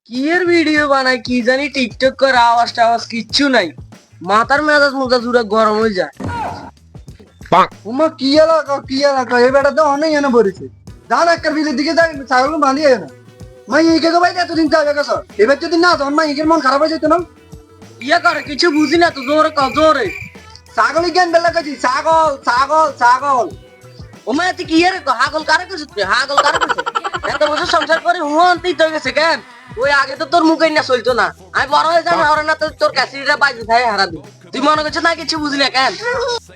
কি এর ভিডিও বানায় কি জানি, টিকটক করে আওয়াজ টাওয়াজ কিচ্ছু নাই, মাথার মেজাজ মোজা জুড়ে গরম হয়ে যায়। উমা কি এলাকা এই বেটা তো অনেক এনে পড়েছে। যান একটা বিলের দিকে যাই, ছাগল বাঁধিয়ে না মাই এইকে তো ভাই এতদিন চাবে গেছ, এবার যদি না তখন মা ইকের মন খারাপ হয়ে যেত না। ইয়া করে কিছু বুঝি না তো, জোরে ক জোরে। ছাগল জ্ঞান বেলা কাছি, ছাগল ছাগল ছাগল। ওমা তুই কি এর হাগল কারে কইছিস তুই? হাগল কারে কইছিস? এত বছর সংসার করে হুন তুই তো গেছে কেন? ওই আগে তো তোর মুখে না চলতো না, আমি বড় হয়ে যাই আর না তোর ক্যাসিটা বাইজে থাকে হারাবি। তুই মনে করছিস না কিছু বুঝলি না কেন?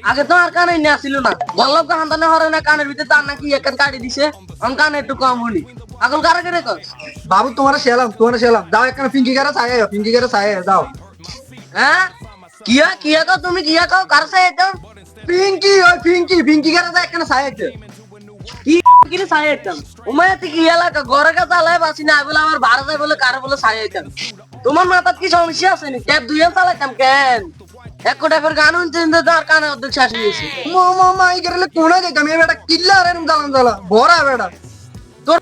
আগে তো আর কানে না ছিল না, বল্লভ কান্দানে হরে না কানের ভিতরে তার নাকি এক কাটি দিছে, আমি কানে একটু কম হলি। হাগল কারে করে কর? বাবু তোমার শেলাম যাও একটা পিঙ্কি কারে ছায় যাও। হ্যাঁ কিয়া কিয়া কও তুমি, কিয়া কও কার সাথে একদম পিঙ্কি ওই পিঙ্কি কারে যায় একটা ছায় একটা। কি কিরে সাই আইতাম? উমায় তুই কি এলাকা ঘরে কাছে আলাই বাসি না বলে আমার ভাড়া যায় বলে কারে বলে সাই আইতাম? তোমার মাথার কি সমস্যা আছে নি? ট্যাপ দুইয়া চালাইতাম কেন? এক কোটা ফের গান শুনতে শুনতে তো আর কানে অর্ধেক শেষ হয়ে গেছে। মা ইকের কোনা যাইতাম এই বেটা কিল্লা আর এরম জ্বালা ভরা বেটা। তোর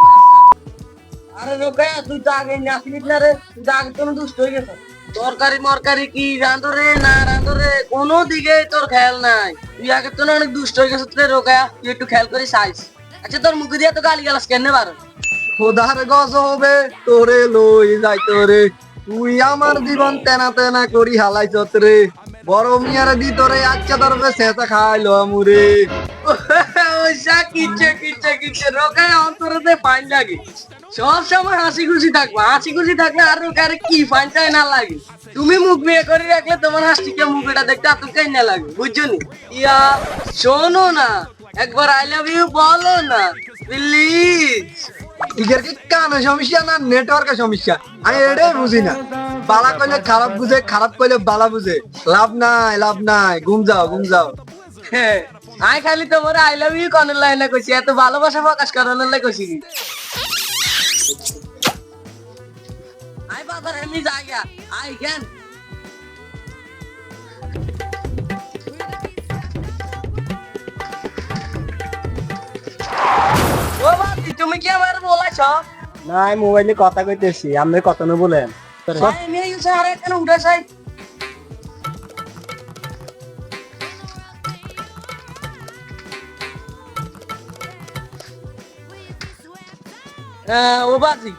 আরে রোকায়া তুই তো আগে নাসিস না রে, তুই তো আগে কোনো দুষ্ট হয়ে গেছ। তরকারি মরকারি কি রাঁধরে না রাঁধরে কোনো দিকে তোর খেয়াল নাই, তুই আগে তো অনেক দুষ্ট হয়ে গেছিস রে রোকায়া, তুই একটু খেয়াল করিস আইস। আচ্ছা তোর মুখে দিয়ে তো গালি গালাস কেন পারো? খোদার গজবে তোরে লই যাইতো রে, তুই আমার জীবন তেনা তেনা করি হালাইছত রে, বড় মিয়ারে দি তোরে আচ্ছা ধরবে সেটা খাইলো আমুরে। ওইসা কিচ্ছে রোকায় অন্তরতে ফাইন লাগে। সব সময় হাসি খুশি থাকবা, হাসি খুশি থাকলে আর রোকারে কি ফাইন চাই না লাগে। তুমি মুখ বিয়ে করে রাখলে তোমার হাসিকে মুখটা দেখতে এত কেন না লাগে, বুঝছো নি? ইয়া শোনো না, একবার আই লাভ ইউ বলো না প্লিজ। ইকের কি কানে সমস্যা না নেটওয়ার্কের সমস্যা, আমি এটাই বুঝি না। বালা কইলে খারাপ বুঝে, খারাপ কইলে বালা বুঝে, লাভ নাই ঘুম যাও। হ্যাঁ, আই খালি তোমার আই লাভ ইউ কনের লাইনে কইছি, এত ভালোবাসা প্রকাশ করানোর লাই কইছি কি? আই বাজার এমনি জায়গা আই কেন ও বাতি তুমি কি আমার বলাইছ? না আমি মোবাইলে কথা কইতেছি, আপনি কথা না বলেন। আমি ইউসে আরে কেন উঠে যাই? ও বাজি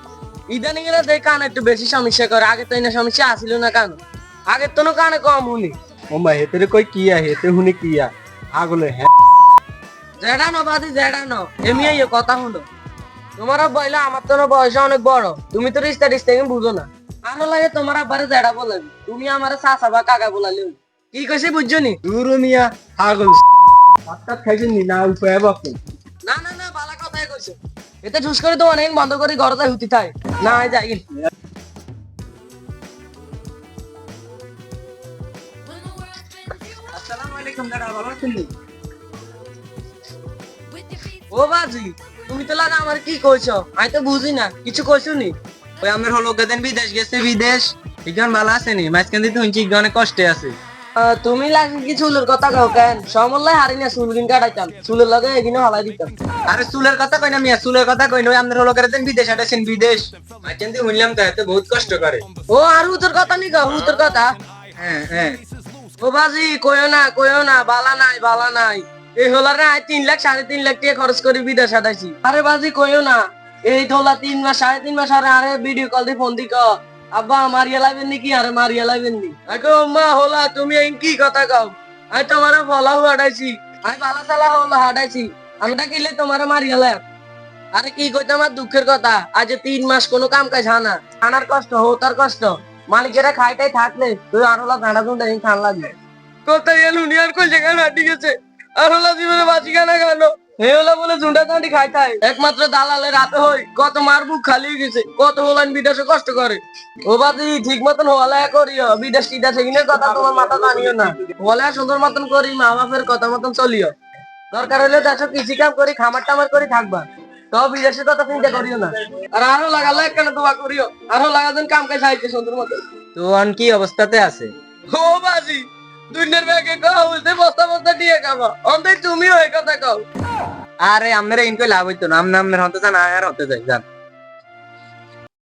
ইদানিং এরা দেখ কান একটু বেশি সমস্যা করে, আগে তো এই সমস্যা আসিল না কেন? আগে তো কানে কম শুনি। ও মা হেতে কই কিয়া হেতে হুনি কিয়া আগলে হ্যাঁ জেডা ন বাদি জেডা ন এমনি এই কথা শুনো, তোমার বইলা আমার তো বয়স অনেক বড়, তুমি তো রিস্তা রিস্তা বুঝো না। আনো লাগে তোমার আব্বারে জেডা বলে, তুমি আমার চাচা বা কাকা বলালে কি কইছি বুঝছো নি? দূর মিয়া আগল ভাত খাইছেন নি না উপায় বাপু? না না না বালা কথাই কইছো, এতে ঠুস করে তো অনেক বন্ধ করে ঘরে যাই হুতি থাই না যাই। আসসালামু আলাইকুম দাদা, ভালো আছেন নি? ও বাজি তুমি তো লাগা আমার কি কইছো, আমি তো বুঝি না কিছু কইছো নি? ওই আমার হলো গেদেন বিদেশ গেছে, বিদেশ ইগান ভালো আছে নি? মাঝখান দিয়ে শুনছি অনেক কষ্টে আছে। তুমি লাগে কি চুলের কথা কও কেন? সমল্লাই হারি না চুল দিন কাটাইতাম, চুলের লগে এদিনও হালাই দিতাম। আরে চুলের কথা কই না মিয়া, চুলের কথা কই না, ওই আপনার হলো গেদেন বিদেশ আছেন, বিদেশ মাঝখান দিয়ে শুনলাম তো এত বহুত কষ্ট করে। ও আর হুতোর কথা নি কও, হুতোর কথা। হ্যাঁ ও বাজি কইও না বালা নাই এই হোলারে আই 3 লাখ 3.5 লাখ টাকা খরচ করে বিদেশ আটাইছি। আরে বাজি কইও না, এই ধোলা 3 মাস 3.5 মাস আরে ভিডিও কল দিয়ে ফোন দি ক আব্বা মারিয়া লাইবেন নি, কি আরে মারিয়া লাইবেন নি? আগো মা হোলা তুমি এই কি কথা কও? আই তোমারে ফলাও হাটাইছি, আই বালা সালা হোলা হাটাইছি, আমরা কিলে তোমারে মারিয়া লাই। আরে কি কইতে আমার দুঃখের কথা, আজ 3 মাস কোনো কাম কাজ হানা, খানার কষ্ট হোতার কষ্ট, মালিকেরা খাইটাই থাকলে তুই আরোলা গাঁড়া দুন দেখি খান লাগবে। কোথায় এলু নিয়ার কই জায়গা হাঁটি গেছে, আরোলা জীবনে বাঁচি গানা গানো হে ওলা বলে ঝুঁটা চাঁটি খাইতাই, একমাত্র দালালে রাতে হই কত মার বুক খালি হয়ে গেছে, কত হলান বিদেশে কষ্ট করে। ও বাদি ঠিক মতন হলা করিও, বিদেশ টিটা সেদিনের কথা তোমার মাথা জানিও না, হলা সুন্দর মতন করি মা বাপের কথা মতন চলিও, দরকার হলে দেশে কৃষি কাম করি খামার টামার করি থাকবা, তো বিদেশের কথা চিন্তা করিও না। আর আরো লাগালে কেন দোয়া করিও, আরো লাগাতেন কাম কাজ হাইতে সুন্দর মতো। তো অন কি অবস্থাতে আছে? ও বাজি দুনিয়ার ব্যাগে কও বলতে বস্তা বস্তা দিয়ে খাবা, অন্তত তুমিও এই কথা কও। আরে আপনারা ইনকো লাভ হইতো না, আপনার হতে চান আর হতে যাই যান।